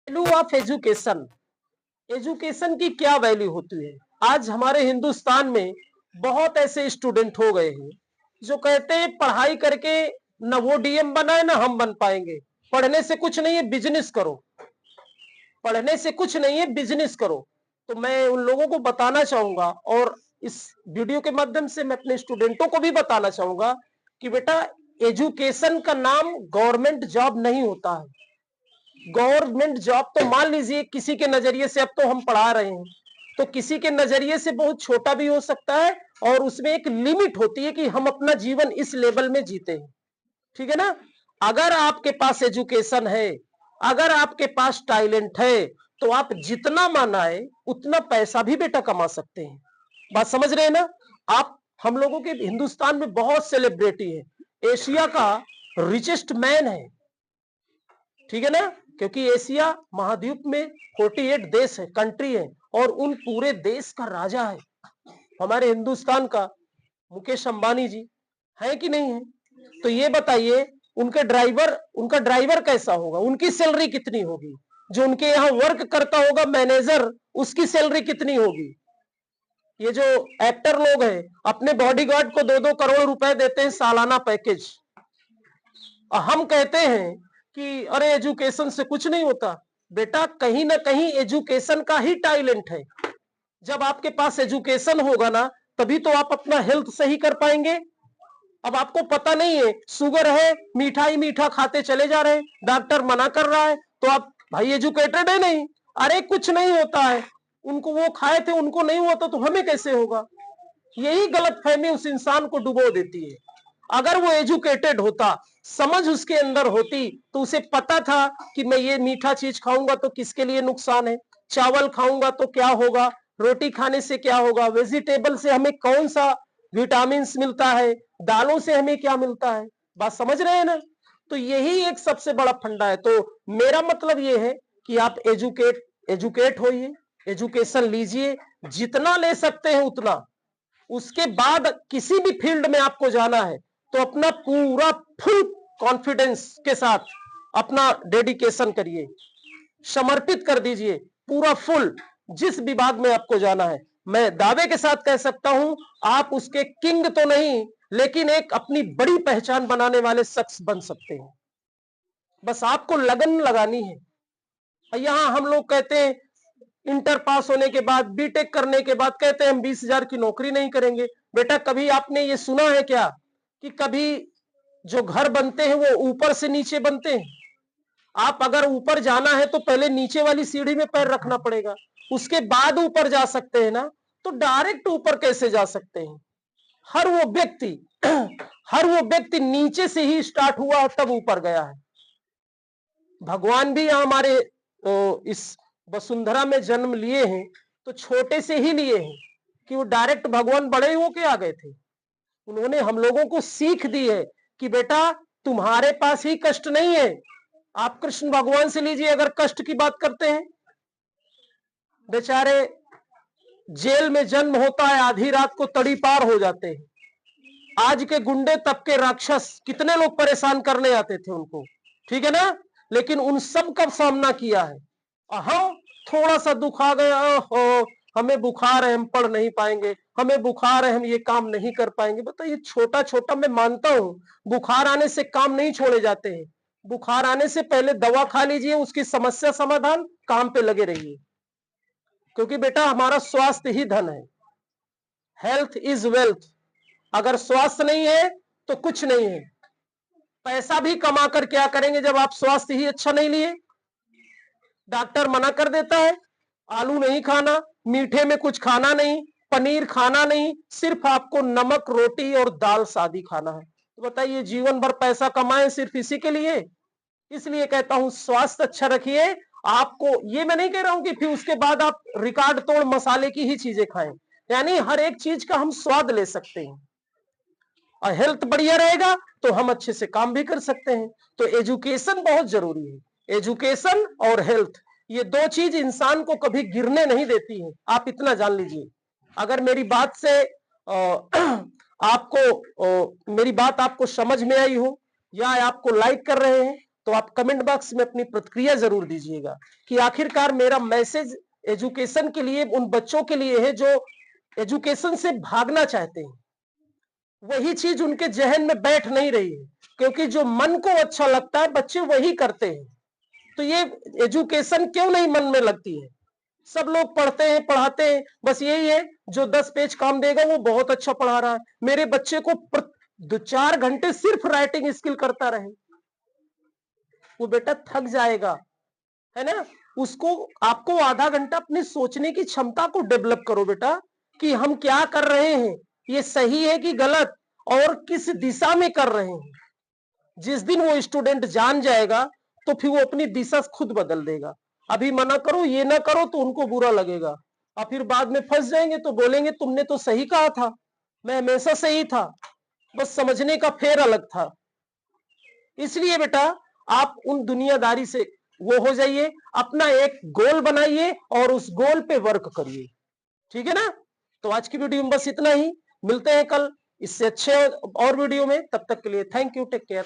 Value of education. Education की क्या value होती है? आज हमारे हिंदुस्तान में बहुत ऐसे स्टूडेंट हो गए हैं जो कहते हैं पढ़ाई करके न वो डीएम बना है ना हम बन पाएंगे। पढ़ने से कुछ नहीं है, बिजनेस करो। पढ़ने से कुछ नहीं है, बिजनेस करो। तो मैं उन लोगों को बताना चाहूंगा और इस वीडियो के माध्यम से मैं अपने स्टूडेंटों को भी बताना चाहूंगा कि बेटा, एजुकेशन का नाम गवर्नमेंट जॉब नहीं होता है। गवर्नमेंट जॉब तो मान लीजिए किसी के नजरिए से, अब तो हम पढ़ा रहे हैं तो किसी के नजरिए से बहुत छोटा भी हो सकता है और उसमें एक लिमिट होती है कि हम अपना जीवन इस लेवल में जीते हैं। ठीक है ना? अगर आपके पास एजुकेशन है, अगर आपके पास टैलेंट है, तो आप जितना मनाए उतना पैसा भी बेटा कमा सकते हैं। बात समझ रहे हैं ना आप? हम लोगों के हिंदुस्तान में बहुत सेलिब्रिटी है, एशिया का रिचेस्ट मैन है। ठीक है ना? क्योंकि एशिया महाद्वीप में 48 देश है, कंट्री है, और उन पूरे देश का राजा है हमारे हिंदुस्तान का मुकेश अंबानी जी। है कि नहीं है? तो ये बताइए, उनका ड्राइवर कैसा होगा, उनकी सैलरी कितनी होगी? जो उनके यहाँ वर्क करता होगा मैनेजर, उसकी सैलरी कितनी होगी? ये जो एक्टर लोग हैं अपने बॉडीगार्ड को 2-2 करोड़ रुपए देते हैं सालाना पैकेज। हम कहते हैं कि अरे एजुकेशन से कुछ नहीं होता। बेटा, कहीं ना कहीं एजुकेशन का ही टैलेंट है। जब आपके पास एजुकेशन होगा ना, तभी तो आप अपना हेल्थ सही कर पाएंगे। अब आपको पता नहीं है, शुगर है, मिठाई मीठा खाते चले जा रहे हैं, डॉक्टर मना कर रहा है, तो आप भाई एजुकेटेड है नहीं। अरे कुछ नहीं होता है, उनको वो खाए थे उनको नहीं हुआ तो हमें कैसे होगा? यही गलतफहमी उस इंसान को डुबो देती है। अगर वो एजुकेटेड होता, समझ उसके अंदर होती, तो उसे पता था कि मैं ये मीठा चीज खाऊंगा तो किसके लिए नुकसान है, चावल खाऊंगा तो क्या होगा, रोटी खाने से क्या होगा, वेजिटेबल से हमें कौन सा विटामिन मिलता है, दालों से हमें क्या मिलता है। बात समझ रहे हैं ना? तो यही एक सबसे बड़ा फंडा है। तो मेरा मतलब ये है कि आप एजुकेट होइए, एजुकेशन लीजिए, जितना ले सकते हैं उतना। उसके बाद किसी भी फील्ड में आपको जाना है तो अपना पूरा फुल कॉन्फिडेंस के साथ अपना डेडिकेशन करिए, समर्पित कर दीजिए पूरा फुल। जिस विभाग में आपको जाना है, मैं दावे के साथ कह सकता हूं, आप उसके किंग तो नहीं, लेकिन एक अपनी बड़ी पहचान बनाने वाले शख्स बन सकते हैं। बस आपको लगन लगानी है। यहां हम लोग कहते हैं इंटर पास होने के बाद, बीटेक करने के बाद कहते हैं हम 20,000 की नौकरी नहीं करेंगे। बेटा, कभी आपने ये सुना है क्या कि कभी जो घर बनते हैं वो ऊपर से नीचे बनते हैं? आप अगर ऊपर जाना है तो पहले नीचे वाली सीढ़ी में पैर रखना पड़ेगा, उसके बाद ऊपर जा सकते हैं ना। तो डायरेक्ट ऊपर कैसे जा सकते हैं? हर वो व्यक्ति हर वो व्यक्ति नीचे से ही स्टार्ट हुआ तब ऊपर गया है। भगवान भी हमारे इस वसुंधरा में जन्म लिए हैं तो छोटे से ही लिए हैं कि वो डायरेक्ट भगवान बड़े होके आ गए थे। उन्होंने हम लोगों को सीख दी है कि बेटा, तुम्हारे पास ही कष्ट नहीं है। आप कृष्ण भगवान से लीजिए, अगर कष्ट की बात करते हैं, बेचारे जेल में जन्म होता है, आधी रात को तड़ी पार हो जाते हैं। आज के गुंडे तब के राक्षस कितने लोग परेशान करने आते थे उनको, ठीक है ना? लेकिन उन सब का सामना किया है। हम थोड़ा सा दुख आ गया, ओहो हमें बुखार है हम पढ़ नहीं पाएंगे, हमें बुखार है हम ये काम नहीं कर पाएंगे। बताइए, छोटा छोटा मैं मानता हूं, बुखार आने से काम नहीं छोड़े जाते हैं। बुखार आने से पहले दवा खा लीजिए, उसकी समस्या समाधान, काम पे लगे रहिए। क्योंकि बेटा, हमारा स्वास्थ्य ही धन है। Health is wealth. अगर स्वास्थ्य नहीं है तो कुछ नहीं है। पैसा भी कमाकर क्या करेंगे जब आप स्वास्थ्य ही अच्छा नहीं लिए? डॉक्टर मना कर देता है, आलू नहीं खाना, मीठे में कुछ खाना नहीं, पनीर खाना नहीं, सिर्फ आपको नमक रोटी और दाल सादी खाना है। तो बताइए, जीवन भर पैसा कमाएं सिर्फ इसी के लिए? इसलिए कहता हूं, स्वास्थ्य अच्छा रखिए। आपको ये मैं नहीं कह रहा हूं कि फिर उसके बाद आप रिकॉर्ड तोड़ मसाले की ही चीजें खाएं, यानी हर एक चीज का हम स्वाद ले सकते हैं। और हेल्थ बढ़िया रहेगा तो हम अच्छे से काम भी कर सकते हैं। तो एजुकेशन बहुत जरूरी है। एजुकेशन और हेल्थ, ये दो चीज इंसान को कभी गिरने नहीं देती है। आप इतना जान लीजिए। अगर मेरी बात से आपको मेरी बात आपको समझ में आई हो या आपको लाइक कर रहे हैं तो आप कमेंट बॉक्स में अपनी प्रतिक्रिया जरूर दीजिएगा कि आखिरकार मेरा मैसेज एजुकेशन के लिए, उन बच्चों के लिए है जो एजुकेशन से भागना चाहते हैं। वही चीज उनके जहन में बैठ नहीं रही है, क्योंकि जो मन को अच्छा लगता है बच्चे वही करते हैं। तो ये एजुकेशन क्यों नहीं मन में लगती है? सब लोग पढ़ते हैं, पढ़ाते हैं, बस यही है जो 10 पेज काम देगा वो बहुत अच्छा पढ़ा रहा है। मेरे बच्चे को 2-4 घंटे सिर्फ राइटिंग स्किल करता रहे, वो बेटा थक जाएगा, है ना? उसको, आपको आधा घंटा अपनी सोचने की क्षमता को डेवलप करो बेटा, कि हम क्या कर रहे हैं, ये सही है कि गलत, और किस दिशा में कर रहे हैं। जिस दिन वो स्टूडेंट जान जाएगा तो फिर वो अपनी दिशा खुद बदल देगा। अभी मना करो, ये ना करो, तो उनको बुरा लगेगा और फिर बाद में फंस जाएंगे, तो बोलेंगे तुमने तो सही कहा था, मैं हमेशा सही था, बस समझने का फेर अलग था। इसलिए बेटा आप उन दुनियादारी से वो हो जाइए, अपना एक गोल बनाइए और उस गोल पे वर्क करिए। ठीक है ना? तो आज की वीडियो में बस इतना ही, मिलते हैं कल इससे अच्छे और वीडियो में। तब तक के लिए थैंक यू, टेक केयर।